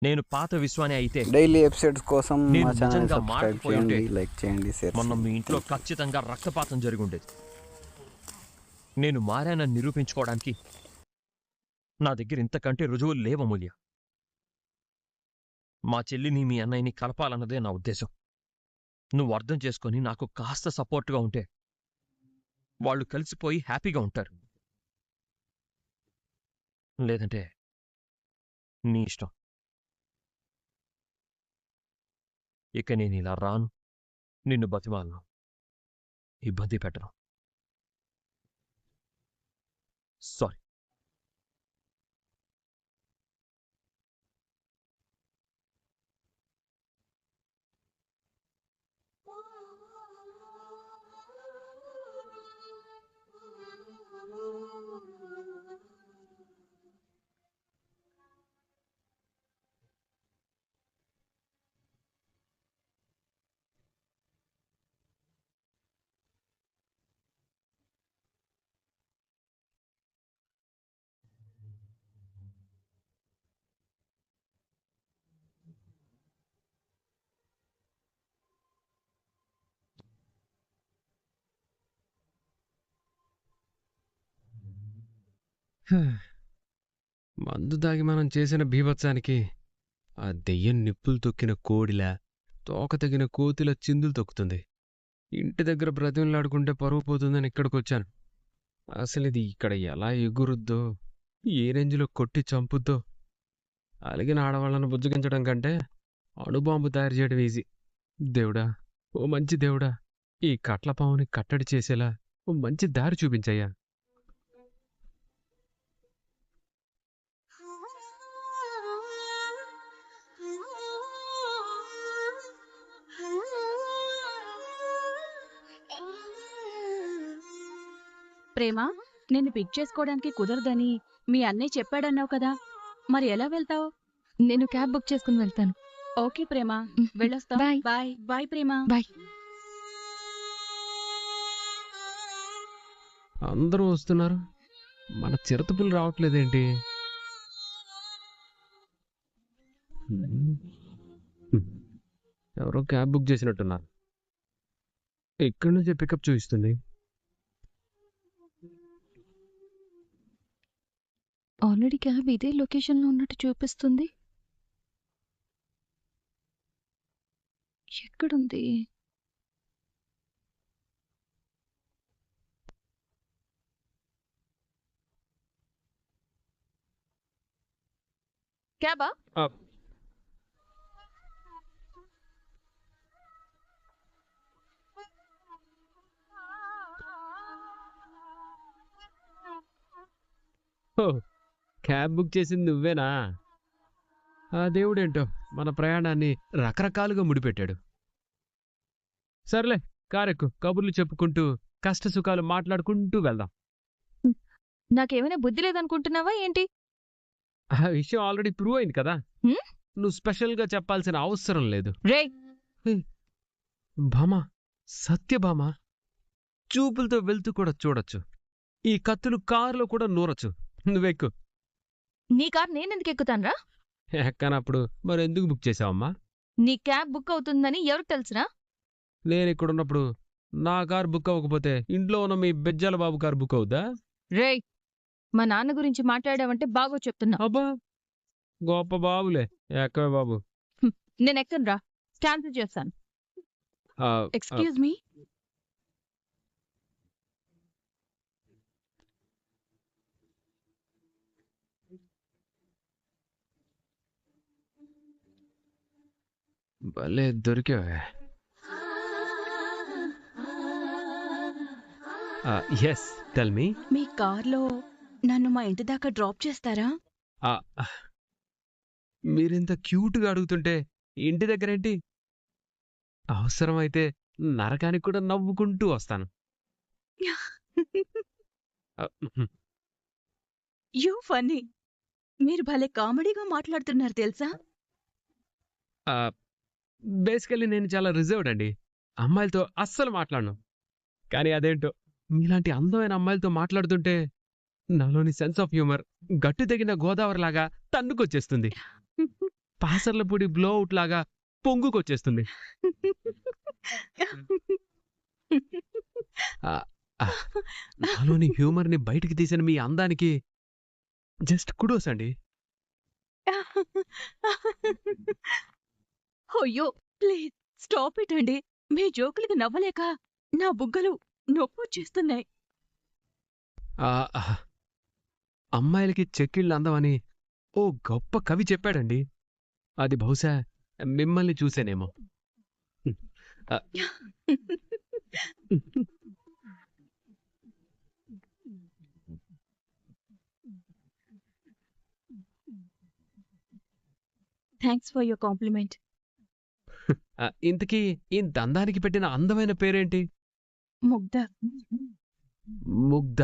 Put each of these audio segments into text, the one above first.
నేను పాత విశ్వాని అయితే డైలీ ఎపిసోడ్స్ కోసం నేను మా ఛానల్ నిజంగా సబ్స్క్రైబ్ మారిపోయి ఉంటే చేయండి, లైక్ చేయండి, షేర్ మొన్న మీ చేయండి. ఇంట్లో ఖచ్చితంగా రక్తపాతం జరిగి ఉండేది. నేను మారానని నిరూపించుకోవడానికి నా దగ్గర ఇంతకంటే రుజువులు లేవమూల్య. మా చెల్లిని మీ అన్నయ్యని కలపాలన్నదే నా ఉద్దేశం. నువ్వు అర్థం చేసుకొని నాకు కాస్త సపోర్ట్గా ఉంటే వాళ్ళు కలిసిపోయి హ్యాపీగా ఉంటారు. లేదంటే నీ ఇష్టం. ఇక నేను ఇలా రాను, నిన్ను బతిమాలను, ఇబ్బంది పెట్టను. సారీ. మందు దాగి మనం చేసిన బీభత్సానికి ఆ దెయ్యం నిప్పులు తొక్కిన కోడిలా, తోక తగిన కోతిలా చిందులు తొక్కుతుంది. ఇంటి దగ్గర బ్రతిమలాడుకుంటే పరువు పోతుందని ఇక్కడికొచ్చాను. అసలు ఇది ఇక్కడ ఎలా ఎగురుద్దో, ఏ రేంజ్లో కొట్టి చంపుద్దో. అలిగిన ఆడవాళ్ళను బుజ్జగించడం కంటే అణుబాంబు తయారు చేయడం ఈజీ. దేవుడా, ఓ మంచి దేవుడా, ఈ కట్లపావుని కట్టడి చేసేలా ఓ మంచి దారి చూపించయ్యా. ప్రేమ, నిన్ను పిక్ చేసుకోవడానికి కుదరదని మీ అన్నయ్య చెప్పాడన్నావు కదా, మరి ఎలా వెళ్తావు? నేను క్యాబ్ బుక్ చేసుకుని వెళ్తాను. ఓకే ప్రేమ, వెళ్ళొస్తా. బాయ్. బాయ్ బాయ్ ప్రేమ. బాయ్. అందరూ వస్తున్నారు, మన చిరుతపులు రావట్లేదేంటి? ఎవరో క్యాబ్ బుక్ చేసినట్టున్నారు. ఎక్కడి నుంచే పికప్ చూపిస్తుంది. ఆల్రెడీ క్యాబ్ ఇదే లొకేషన్లో ఉన్నట్టు చూపిస్తుంది. ఎక్కడుంది? క్యాబా? క్యాబ్ బుక్ చేసింది నువ్వేనా? ఆ దేవుడేంటో మన ప్రయాణాన్ని రకరకాలుగా ముడిపెట్టాడు. సర్లే, కారెక్కు, కబుర్లు చెప్పుకుంటూ కష్ట సుఖాలు మాట్లాడుకుంటూ వెళ్దాం. నాకేమైనా బుద్ధి లేదనుకుంటున్నావా ఏంటి? ఆ విషయం ఆల్రెడీ ప్రూవ్ అయింది కదా. హ్మ్? నువ్వు స్పెషల్గా చెప్పాల్సిన అవసరం లేదు. రే, భామా, సత్యభామా, చూపులతో వెళ్తూ కూడా చూడొచ్చు. ఈ కత్తులు కారులో కూడా నూరొచ్చు. నువ్వెక్కు. నీ కార్ నేనెందుకు ఎక్కుతాన్రా? ఎక్కనప్పుడు మరెందుకు బుక్ చేసావమ్మా? నీ క్యాబ్ బుక్ అవుతుందని ఎవరికి తెలుసురా? నేను ఇక్కడున్నప్పుడు నా కారు బుక్ అవ్వకపోతే ఇంట్లో ఉన్న మీ బెజ్జాల బాబు కారు బుక్ అవుద్దా? రే, మా నాన్న గురించి మాట్లాడావంటే బాగో చెప్తున్నా. అబ్బా, గొప్ప బాబులే. ఎక్కవే బాబు. నేను ఎక్కనురా, క్యాన్సిల్ చేస్తాను. ఆ, ఎక్స్క్యూజ్ మీ. భలే దొరికావే. Yes, tell me. మీ కార్లో నన్ను మా ఇంటి దాకా డ్రాప్ చేస్తారా? మీరింత క్యూట్గా అడుగుతుంటే ఇంటి దగ్గరేంటి? అవసరమైతే నరకానికి కూడా నవ్వుకుంటూ వస్తాను. You funny. మీరు భలే కామెడీగా మాట్లాడుతున్నారు తెలుసా? బేసికల్లీ నేను చాలా రిజర్వ్డ్ అండి. అమ్మాయిలతో అస్సలు మాట్లాడను. కానీ అదేంటో మీలాంటి అందమైన అమ్మాయిలతో మాట్లాడుతుంటే నాలోని సెన్స్ ఆఫ్ హ్యూమర్ గట్టు తెగిన గోదావరిలాగా తన్నుకొచ్చేస్తుంది. పాసర్లపూడి బ్లో అవుట్ లాగా పొంగుకొచ్చేస్తుంది. ఆ, ఆ, నాలోని హ్యూమర్ని బయటికి తీసిన మీ అందానికి జస్ట్ కుడోస్ అండి. అయ్యో ప్లీజ్ స్టాప్ ఇట్ అండి. మీ జోకులకి నవ్వలేక నా బుగ్గలు నొప్పొచ్చేస్తున్నాయి. ఆ, ఆ, అమ్మాయిలకి చెక్కిళ్ళు అందమని ఓ గొప్ప కవి చెప్పాడండి. అది బహుశా మిమ్మల్ని చూసేనేమో. ఆ, థ్యాంక్స్ ఫర్ యువర్ కాంప్లిమెంట్. ఇంతకీ ఈ దందానికి పెట్టిన అందమైన పేరేంటి? Mugdha. Mugdha.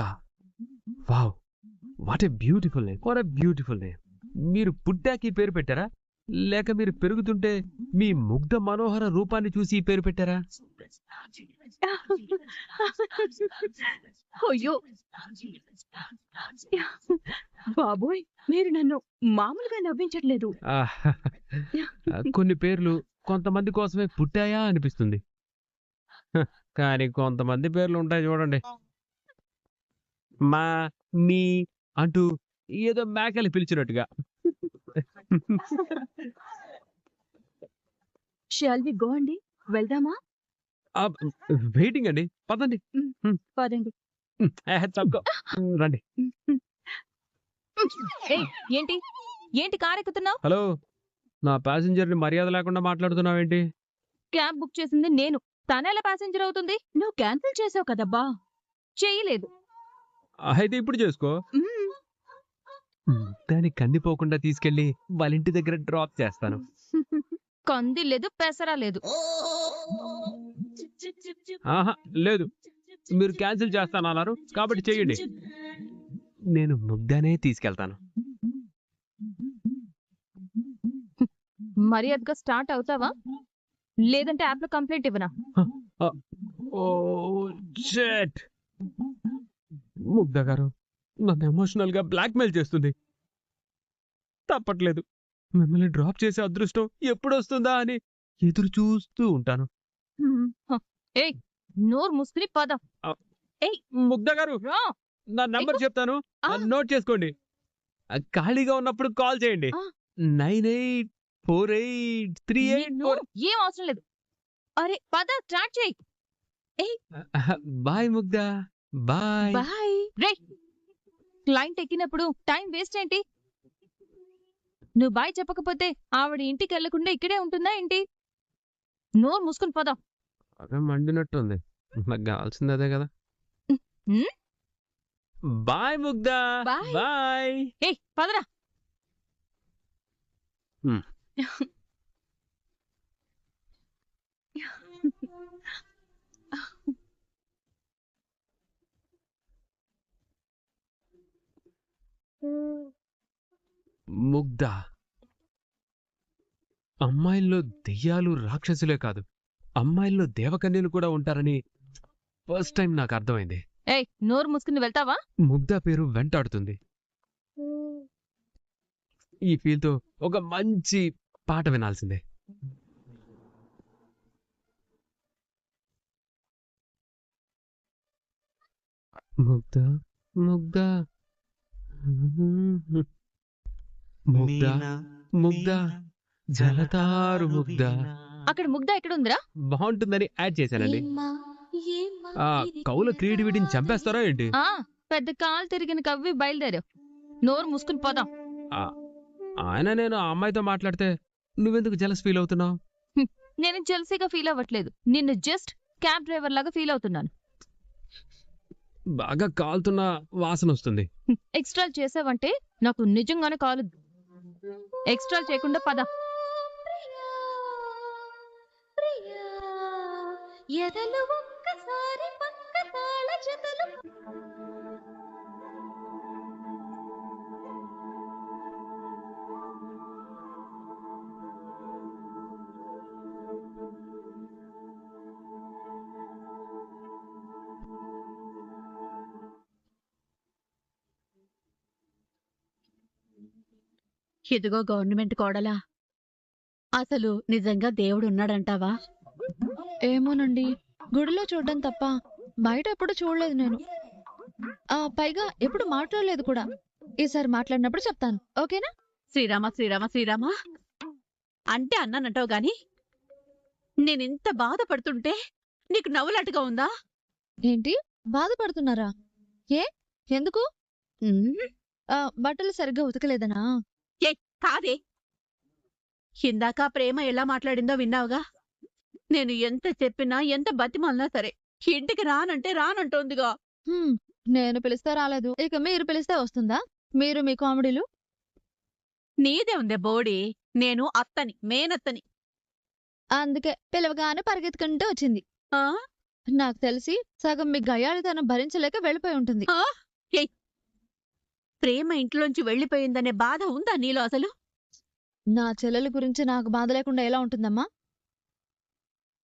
Wow, what a beautiful name, what a beautiful name. మీరు పుట్టాకి ఈ పేరు పెట్టారా, లేక మీరు పెరుగుతుంటే మీ ముగ్ధ మనోహర రూపాన్ని చూసి ఈ పేరు పెట్టారా? అయ్యో బాబోయ్, మీరు నన్ను మామూలుగా నవ్వించట్లేదు. ఆ, కొన్ని పేర్లు కొంతమంది కోసమే పుట్టాయా అనిపిస్తుంది. హ, కానీ కొంతమంది పేర్లు ఉంటాయి చూడండి, మా మీ అంటూ ఏదో మేకలు పిలిచినట్టుగా. షాల్ వి గో అండి, వెళ్దామా? వెయిటింగ్ అండి, పదండి. పదండి. తప్పుకో. రండి. ఏయ్, ఏంటి ఏంటి కారెక్కుతున్నావు? హలో, నా ప్యాసింజర్ని మర్యాద లేకుండా మాట్లాడుతున్నావేంటి? క్యాబ్ బుక్ చేసింది నేను, తనెలా ప్యాసింజర్ అవుతుంది? నువ్వు క్యాన్సిల్ చేసావు కదబ్బా. చేయలేదు. అయితే ఇప్పుడు చేసుకో. దాన్ని కందిపోకుండా తీసుకెళ్లి వాళ్ళ ఇంటి దగ్గర డ్రాప్ చేస్తాను. కంది లేదు, పెసరా లేదు. ఆహా, లేదు, మీరు క్యాన్సిల్ చేస్తానన్నారు కాబట్టి చెయ్యండి. నేను ముగ్ధనే తీసుకెళ్తాను. మర్యాదగా స్టార్ట్ అవుతావా, లేదంటే యాప్లో కంప్లైంట్ ఇవ్వనా? Oh shit. ముగ్ధ గారు నన్ను ఎమోషనల్ గా బ్లాక్మెయిల్ చేస్తుంది. తప్పట్లేదు, మిమ్మల్ని డ్రాప్ చేసే అదృష్టం ఎప్పుడు వస్తుందా అని ఎదురు చూస్తూ ఉంటాను. ఏయ్, నోరు ముసుకుని పద. ముగ్ధ గారు, రా. నా నంబర్ చెప్తాను, ఆ. నోట్ చేసుకోండి. ఖాళీగా ఉన్నప్పుడు కాల్ చేయండి. ఆ. 984838. ఏం అవసరం లేదు. అరే పద, స్టార్ట్ చేయి. Bye Mugdha, bye. బాయ్. రే, క్లయింట్ ఎక్కినప్పుడు టైం వేస్ట్ ఏంటి? నువ్వు బాయ్ చెప్పకపోతే ఆవిడ ఇంటికి వెళ్లకుండా ఇక్కడే ఉంటుందా ఏంటి? నోరు మూసుకుని పద. అదే మండినట్టుంది, నాకు కావాల్సింది అదే కదా. హ్మ్? Bye Mugdha, bye. బాయ్. ఏయ్, పదరా. ముగ్ధ. అమ్మాయిల్లో దెయ్యాలు రాక్షసులే కాదు, అమ్మాయిల్లో దేవకన్యలు కూడా ఉంటారని ఫస్ట్ టైం నాకు అర్థమైంది. ఏయ్, నోరు మూసుకుని వెళ్తావా? ముగ్ధ పేరు వెంటాడుతుంది. ఈ ఫీల్తో ఒక మంచి పాట వినాల్సిందే. ముగ్ధ, ముగ్ధ, ముగ్ధ, ముగ్ధ, జలతారు ముగ్ధ. అక్కడ ముగ్ధ ఎక్కడుందిరా? బాగుంటుందని యాడ్ చేశానండి. కవుల క్రియేటివిటీని చంపేస్తారా ఏంటి? ఆ, పెద్ద కాలు తిరిగిన కవ్వి బయలుదేరావు. నోరు మూసుకుని పోదాం. ఆయన నేను ఆ అమ్మాయితో మాట్లాడితే నువ్వెందుకు జలస్ ఫీల్ అవుతున్నావు? నేను జెల్సీగా ఫీల్ అవ్వట్లేదు, నిన్ను జస్ట్ క్యాబ్ డ్రైవర్ లాగా ఫీల్ అవుతున్నాను. బాగా కాలుతున్న వాసన వస్తుంది. ఎక్స్ట్రా చేసావంటే నాకు నిజంగానే కాలు. ఎక్స్ట్రా చేయకుండా పద. ఇదిగో గవర్నమెంట్ కోడలా, అసలు నిజంగా దేవుడు ఉన్నాడంటావా? ఏమోనండి, గుడిలో చూడడం తప్ప బయట ఎప్పుడు చూడలేదు నేను. పైగా ఎప్పుడు మాట్లాడలేదు కూడా. ఈసారి మాట్లాడినప్పుడు చెప్తాను, ఓకేనా? శ్రీరామ శ్రీరామ శ్రీరామ అంటే అన్నానంటావు గాని నేనింత బాధపడుతుంటే నీకు నవ్వులాటగా ఉందా? ఏంటి, బాధపడుతున్నారా? ఏ, ఎందుకు? ఉమ్, బట్టలు సరిగ్గా ఉతకలేదనా? కాదే. ఇందాక ప్రేమ ఎలా మాట్లాడిందో విన్నావుగా. నేను ఎంత చెప్పినా ఎంత బతిమాలినా సరే ఇంటికి రానంటే రానంటోందిగా. హ్మ్, నేను పిలిస్తే రాలేదు, ఇక మీరు పిలిస్తే వస్తుందా? మీరు మీ కామెడీలు. నీదే ఉందే బోడి. నేను అత్తని, మేనత్తని. అందుకే పిలవగానే పరిగెత్తుకుంటూ వచ్చింది. ఆ నాకు తెలిసి సగం మీ గయ్యాళితనం భరించలేక వెళ్ళిపోయి ఉంటుంది. ఆ? ఏయ్, ప్రేమ ఇంట్లోంచి వెళ్ళిపోయిందనే బాధ ఉందా నీలో అసలు? నా చెల్లెల గురించి నాకు బాధ లేకుండా ఎలా ఉంటుందమ్మా?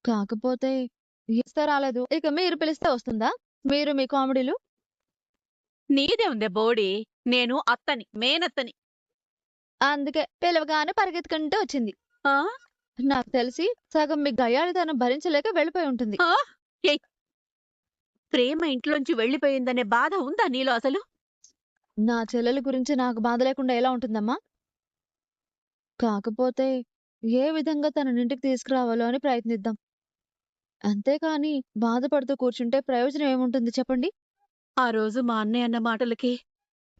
కాకపోతే ఇస్తే రాలేదు, ఇక మీరు పిలిస్తే వస్తుందా? మీరు మీ కామెడీలు. నీదే ఉందే బోడి. నేను అత్తని, మేనత్తని. అందుకే పిలవగానే పరిగెత్తుకుంటూ వచ్చింది. ఆ నాకు తెలిసి సగం మీ గయ్యాళితనం భరించలేక వెళ్ళిపోయి ఉంటుంది. ఆ? ఏయ్, ప్రేమ ఇంట్లోంచి వెళ్ళిపోయిందనే బాధ ఉందా నీలో అసలు? నా చెల్లెల గురించి నాకు బాధ లేకుండా ఎలా ఉంటుందమ్మా? కాకపోతే ఏ విధంగా తననింటికి తీసుకురావాలో అని ప్రయత్నిద్దాం. అంతేకాని బాధపడుతూ కూర్చుంటే ప్రయోజనం ఏముంటుంది చెప్పండి? ఆ రోజు మా అన్నయ్య అన్న మాటలకి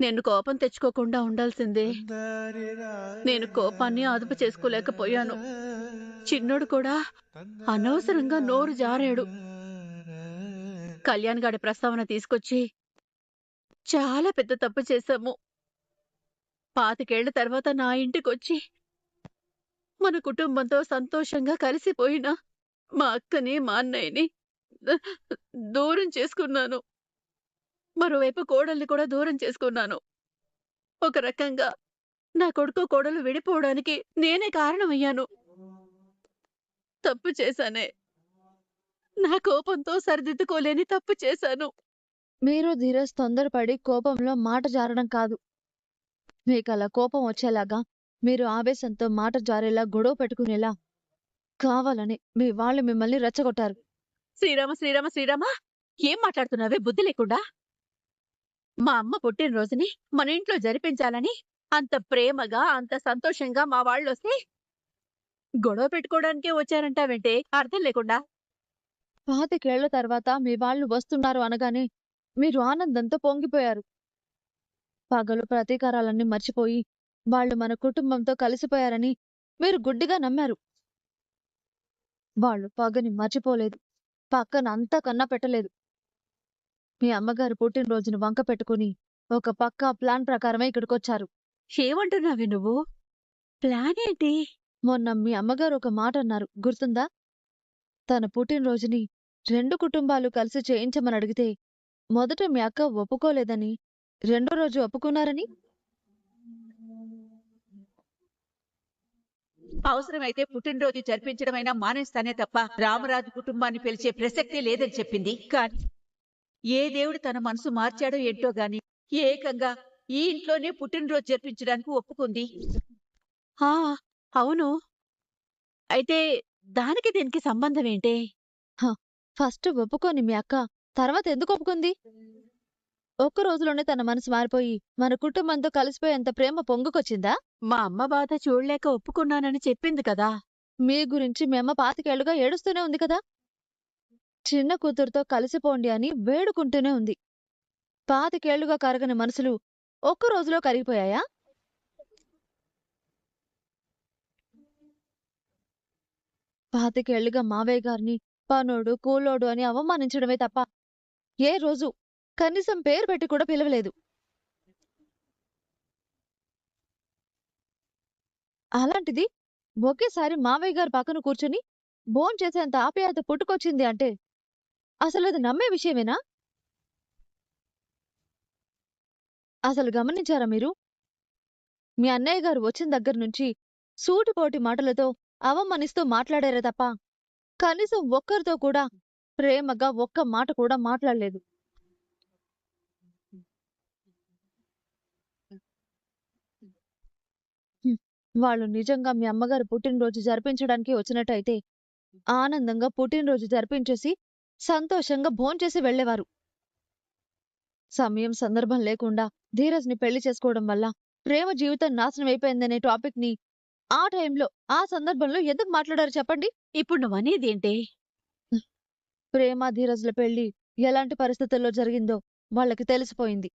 నేను కోపం తెచ్చుకోకుండా ఉండాల్సిందే. నేను కోపాన్ని అదుపు చేసుకోలేకపోయాను. చిన్నోడు కూడా అనవసరంగా నోరు జారాడు. కళ్యాణ్ గాడి ప్రస్తావన తీసుకొచ్చి చాలా పెద్ద తప్పు చేశాము. 25 ఏళ్ల తర్వాత నా ఇంటికొచ్చి మన కుటుంబంతో సంతోషంగా కలిసిపోయిన మా అక్కని, మా అన్నయ్యని దూరం చేసుకున్నాను. మరోవైపు కోడల్ని కూడా దూరం చేసుకున్నాను. ఒక రకంగా నా కొడుకు కోడలు విడిపోవడానికి నేనే కారణమయ్యాను. తప్పు చేశానే. నా కోపంతో సరిదిద్దుకోలేని తప్పు చేశాను. మీరు ధీరజ్ తొందరపడి కోపంలో మాట జారడం కాదు. మీకలా కోపం వచ్చేలాగా, మీరు ఆవేశంతో మాట జారేలా, గొడవ పెట్టుకునేలా కావాలని మీ వాళ్ళు మిమ్మల్ని రెచ్చగొట్టారు. శ్రీరామ శ్రీరామ శ్రీరామ ఏం మాట్లాడుతున్నావే బుద్ధి లేకుండా? మా అమ్మ పుట్టినరోజుని మన ఇంట్లో జరిపించాలని అంత ప్రేమగా, అంత సంతోషంగా మా వాళ్ళొస్తే గొడవ పెట్టుకోవడానికే వచ్చారంటావేంటే అర్థం లేకుండా? 25 ఏళ్ల తర్వాత మీ వాళ్ళు వస్తున్నారు అనగానే మీరు ఆనందంతో పొంగిపోయారు. పగలు ప్రతీకారాలన్నీ మర్చిపోయి వాళ్ళు మన కుటుంబంతో కలిసిపోయారని మీరు గుడ్డిగా నమ్మారు. వాళ్ళు పగని మర్చిపోలేదు, పక్కన అంతకన్నా పెట్టలేదు. మీ అమ్మగారు పుట్టినరోజును వంక పెట్టుకుని ఒక పక్కా ప్లాన్ ప్రకారమే ఇక్కడికొచ్చారు. ఏమంటున్నావే నువ్వు? ప్లాన్ ఏంటి? మొన్న మీ అమ్మగారు ఒక మాట అన్నారు, గుర్తుందా? తన పుట్టినరోజుని 2 కుటుంబాలు కలిసి చేయించమని అడిగితే మొదట మీ అక్క ఒప్పుకోలేదని, రెండో రోజు ఒప్పుకున్నారని. అవసరమైతే పుట్టినరోజు జరిపించడమైనా మానేస్తానే తప్ప రామరాజు కుటుంబాన్ని పిలిచే ప్రసక్తే లేదని చెప్పింది. కానీ ఏ దేవుడు తన మనసు మార్చాడో ఏంటో గాని ఏకంగా ఈ ఇంట్లోనే పుట్టినరోజు జరిపించడానికి ఒప్పుకుంది. ఆ అవును. అయితే దానికి దీనికి సంబంధం ఏంటే? ఫస్ట్ ఒప్పుకోని మీ అక్క తర్వాత ఎందుకు ఒప్పుకుంది? ఒక్క రోజులోనే తన మనసు మారిపోయి మన కుటుంబంతో కలిసిపోయేంత ప్రేమ పొంగుకొచ్చిందా? మా అమ్మ బాధ చూడలేక ఒప్పుకున్నానని చెప్పింది కదా. మీ గురించి మీ అమ్మ 25 ఏళ్లుగా ఏడుస్తూనే ఉంది కదా. చిన్న కూతురుతో కలిసిపోండి అని వేడుకుంటూనే ఉంది. 25 ఏళ్లుగా కరగని మనసులు ఒక్క రోజులో కరిగిపోయాయా? పాతికేళ్లుగా మావయ్య గారిని పనోడు, కూలోడు అని అవమానించడమే తప్ప ఏ రోజు కనీసం పేరు పెట్టి కూడా పిలవలేదు. అలాంటిది ఒకేసారి మావయ్య గారి పక్కన కూర్చుని భోంచేసేంత ఆప్యాయత పుట్టుకొచ్చింది అంటే అసలది నమ్మే విషయమేనా? అసలు గమనించారా మీరు? మీ అన్నయ్య గారు వచ్చిన దగ్గర నుంచి సూటిపోటి మాటలతో అవమానిస్తూ మాట్లాడారే తప్ప కనీసం ఒక్కరితో కూడా ప్రేమగా ఒక్క మాట కూడా మాట్లాడలేదు. వాళ్ళు నిజంగా మీ అమ్మగారు పుట్టినరోజు జరిపించడానికి వచ్చినట్టయితే ఆనందంగా పుట్టినరోజు జరిపించేసి సంతోషంగా భోంచేసి వెళ్ళేవారు. సమయం సందర్భం లేకుండా ధీరజ్ని పెళ్లి చేసుకోవడం వల్ల ప్రేమ జీవితం నాశనం అయిపోయిందనే టాపిక్ ని ఆ టైంలో ఆ సందర్భంలో ఎందుకు మాట్లాడారు చెప్పండి? ఇప్పుడు నువ్వనేదేంటే? ప్రేమ ధీరజ్ల పెళ్లి ఎలాంటి పరిస్థితుల్లో జరిగిందో వాళ్ళకి తెలిసిపోయింది.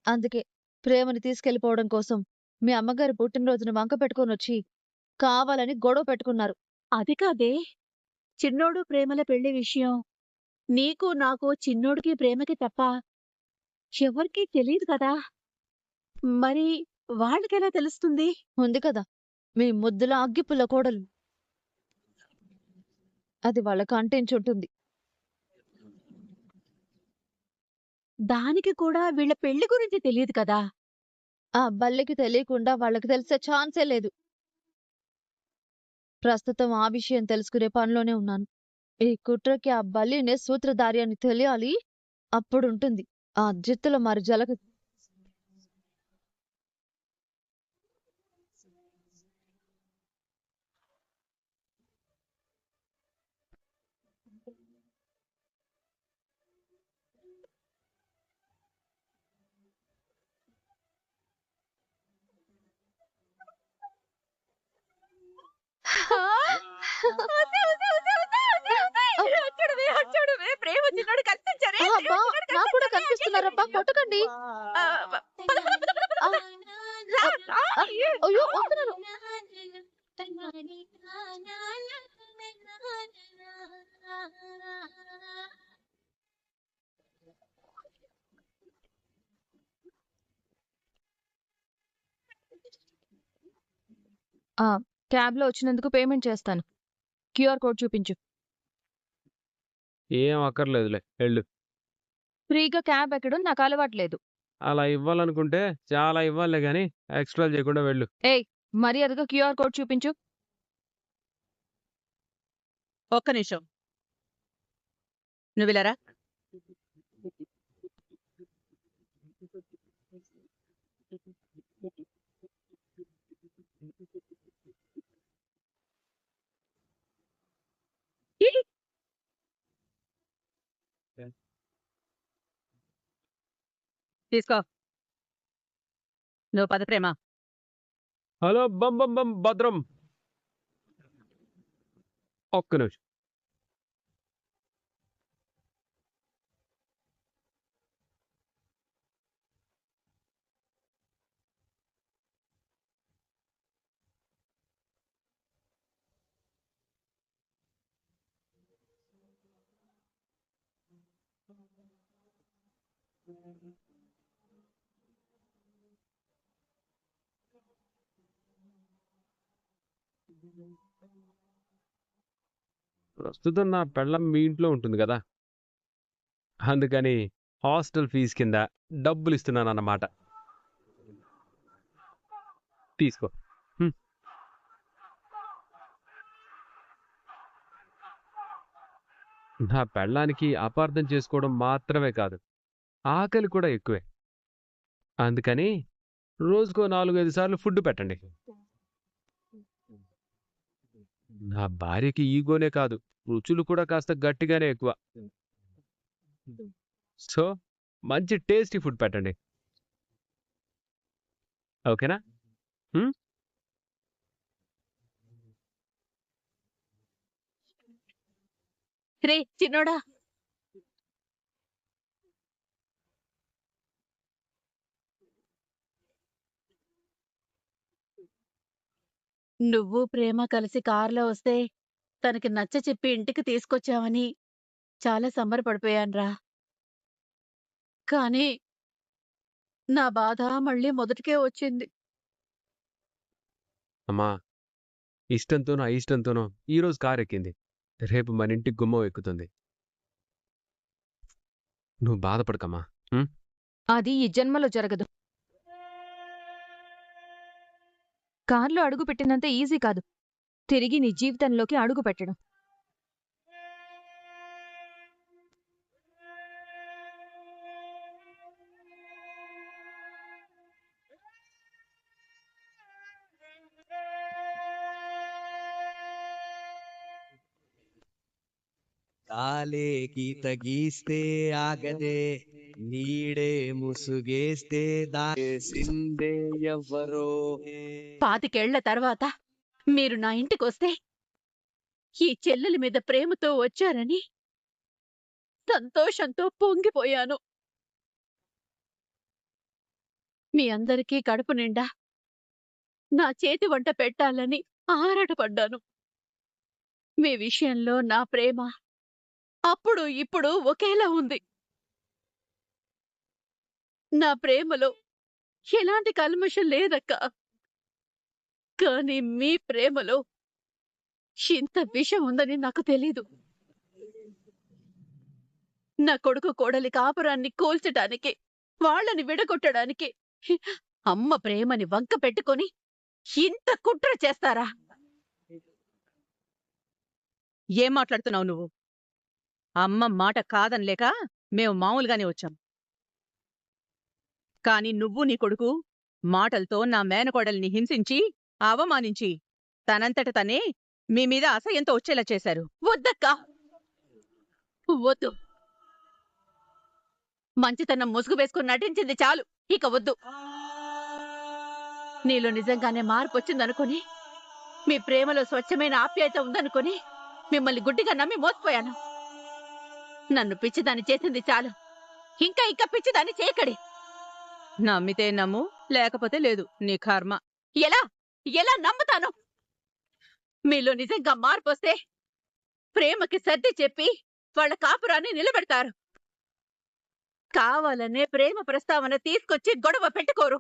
అందుకే ప్రేమని తీసుకెళ్లిపోవడం కోసం మీ అమ్మగారి పుట్టినరోజును వంక పెట్టుకునొచ్చి కావాలని గొడవ పెట్టుకున్నారు. అది కాదే, చిన్నోడు ప్రేమల పెళ్లి విషయం నీకు నాకు చిన్నోడికి ప్రేమకి తప్ప ఎవరికీ తెలియదు కదా. మరి వాళ్ళకెలా తెలుస్తుంది? ఉంది కదా మీ ముద్దుల అగ్గిపుల్ల కోడలు, అది వాళ్ళకి అంటించుంటుంది. దానికి కూడా వీళ్ళ పెళ్లి గురించి తెలియదు కదా. ఆ బల్లికి తెలియకుండా వాళ్ళకి తెలిసే ఛాన్సే లేదు. ప్రస్తుతం ఆ విషయం తెలుసుకునే పనిలోనే ఉన్నాను. ఈ కుట్రకి ఆ బల్లినే సూత్రధారి అని తెలియాలి. అప్పుడుంటుంది ఆ జిత్తుల మరి జలగ. ప్రేమ చిన్నోడు కనిపించారే, అబ్బా, నాకు కూడా కనిపిస్తున్నారబ్బా, కొట్టకండి. అయ్యో, వస్తున్నారు. క్యాబ్లో వచ్చినందుకు పేమెంట్ చేస్తాను. క్యూఆర్ కోడ్ చూపించు. ఏం అక్కర్లేదులే, వెళ్ళు. ఫ్రీగా క్యాబ్ ఎక్కడం నాకు అలవాట్లేదు. అలా ఇవ్వాలనుకుంటే చాలా ఇవ్వాలే గాని ఎక్స్ట్రా చేయకుండా వెళ్ళు. ఏయ్, మర్యాదగా క్యూఆర్ కోడ్ చూపించు. ఒక్క నిమిషం, నువ్విలారా. తీసుకో. నువ్వు పద ప్రేమ. హలో బం బం బం భద్రం, ఒక్క నిమిషం. ప్రస్తుతం నా పెళ్ళం మీ ఇంట్లో ఉంటుంది కదా, అందుకని హాస్టల్ ఫీజు కింద డబ్బులు ఇస్తున్నాను అన్నమాట. తీసుకో. నా పెళ్ళానికి అపార్థం చేసుకోవడం మాత్రమే కాదు, ఆకలి కూడా ఎక్కువే. అందుకని రోజుకో 4-5 సార్లు ఫుడ్ పెట్టండి. నా భార్యకి ఈగోనే కాదు, రుచులు కూడా కాస్త గట్టిగానే ఎక్కువ. సో మంచి టేస్టీ ఫుడ్ పెట్టండి, ఓకేనా? రే చిన్నోడా, నువ్వు ప్రేమ కలిసి కారులో వస్తే తనకి నచ్చ చెప్పి ఇంటికి తీసుకొచ్చావని చాలా సంబరపడిపోయాన్రా. కానీ నా బాధ మళ్ళీ మొదటికే వచ్చింది. అమ్మా, ఇష్టంతోనో అయిష్టంతోనో ఈరోజు కారు ఎక్కింది, రేపు మన ఇంటికి గుమ్మం ఎక్కుతుంది. నువ్వు బాధపడకమ్మా. అది ఈ జన్మలో జరగదు. కార్లో అడుగు పెట్టినంత ఈజీ కాదు తిరిగి నీ జీవితంలోకి అడుగు పెట్టడం. ఆలే గీత గీస్తే ఆగదే నీడే ముసుగేస్తే దాసిందే ఎవ్వరో. 25 ఏళ్ల తర్వాత మీరు నా ఇంటికొస్తే ఈ చెల్లెలి మీద ప్రేమతో వచ్చారని సంతోషంతో పొంగిపోయాను. మీ అందరికీ కడుపు నిండా నా చేతి వంట పెట్టాలని ఆరాటపడ్డాను. మీ విషయంలో నా ప్రేమ అప్పుడు ఇప్పుడు ఒకేలా ఉంది. నా ప్రేమలో ఎలాంటి కల్మషం లేదక్కా. కానీ మీ ప్రేమలో ఇంత విషం ఉందని నాకు తెలీదు. నా కొడుకు కోడలి కాపురాన్ని కూల్చటానికి, వాళ్ళని విడగొట్టడానికి అమ్మ ప్రేమని వంక పెట్టుకొని ఇంత కుట్ర చేస్తారా? ఏం మాట్లాడుతున్నావు నువ్వు? అమ్మ మాట కాదనిలేక మేము మామూలుగానే వచ్చాం. కాని నువ్వు నీ కొడుకు మాటలతో నా మేనకోడల్ని హింసించి అవమానించి తనంతట తనే మీ మీద అసహ్యంతో వచ్చేలా చేశారు. వద్దక్కా, వద్దు. మంచితనం ముసుగు వేసుకుని నటించింది చాలు, ఇక వద్దు. నీలో నిజంగానే మార్పు వచ్చిందనుకుని, మీ ప్రేమలో స్వచ్ఛమైన ఆప్యాయత ఉందనుకుని మిమ్మల్ని గుడ్డిగా నమ్మి మోసపోయాను. నన్ను పిచ్చిదాన్ని చేసింది చాలు, ఇంకా ఇంకా పిచ్చిదాన్ని చేయకడి. నమ్మితే నమ్ము, లేకపోతే లేదు, నీ కర్మ. ఎలా ఎలా నమ్ముతాను? మీలో నిజంగా మార్పు వస్తే ప్రేమకి సర్ది చెప్పి వాళ్ళ కాపురాన్ని నిలబెడతారు. కావాలనే ప్రేమ ప్రస్తావన తీసుకొచ్చి గొడవ పెట్టుకోరు.